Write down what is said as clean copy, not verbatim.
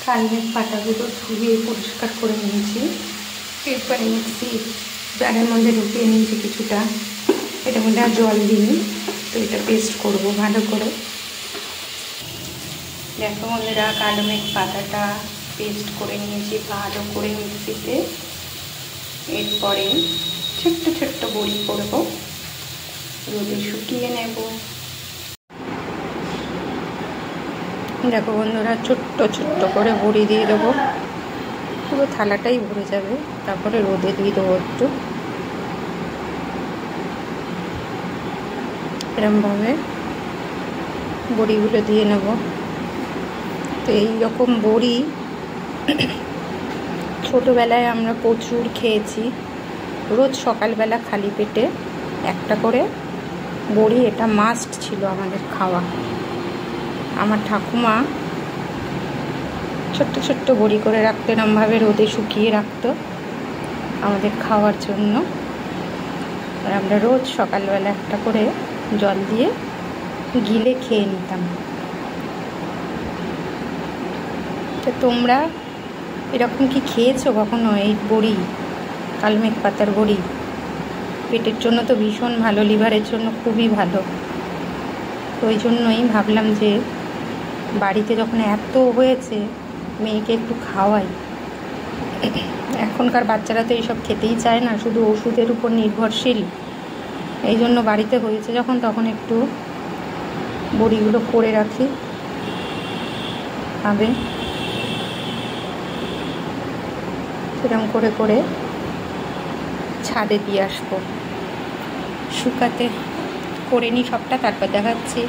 কালমেঘ পাতাগুলো ধুয়ে পরিষ্কার করে নিয়েছি। এরপরে মিক্সি জারের মধ্যে ঢুকিয়ে নিয়েছি কিছুটা। এটার মধ্যে আর জল দিই, তো এটা পেস্ট করব ভালো করে। দেখো বন্ধুরা, কালমেঘ পাতাটা পেস্ট করে নিয়েছি ভালো করে মিক্সিতে। এরপরে ছোট্ট ছোট্ট বড়ি করব, রোদে শুকিয়ে নেব। দেখো বন্ধুরা, ছোট্ট ছোট্ট করে বড়ি দিয়ে দেবো, পুরো থালাটাই ভরে যাবে। তারপরে রোদে দিয়ে দেবো একটু, এরমভাবে বড়িগুলো দিয়ে নেব। তো এইরকম বড়ি ছোটোবেলায় আমরা প্রচুর খেয়েছি। রোজ সকালবেলা খালি পেটে একটা করে বড়ি, এটা মাস্ট ছিল আমাদের খাওয়া। আমার ঠাকুমা ছোট্ট ছোট্ট বড়ি করে রাখতো, এরমভাবে রোদে শুকিয়ে রাখতো আমাদের খাওয়ার জন্য। আর আমরা রোজ সকালবেলা একটা করে জল দিয়ে গিলে খেয়ে নিতাম। তো তোমরা এরকম কি খেয়েছো কখনো এই বড়ি, কালমেঘ পাতার বড়ি? পেটের জন্য তো ভীষণ ভালো, লিভারের জন্য খুবই ভালো। তো ওই জন্যই ভাবলাম যে বাড়িতে যখন এত হয়েছে, মেয়েকে একটু খাওয়াই। এখনকার বাচ্চারা তো এইসব খেতেই চায় না, শুধু ওষুধের উপর নির্ভরশীল। এই জন্য বাড়িতে হয়েছে যখন, তখন একটু বড়িগুলো করে রাখি, খাবে। সেরকম করে করে ছাদে দিয়ে আসবো শুকাতে। করে নিই সবটা, তারপর দেখাচ্ছি।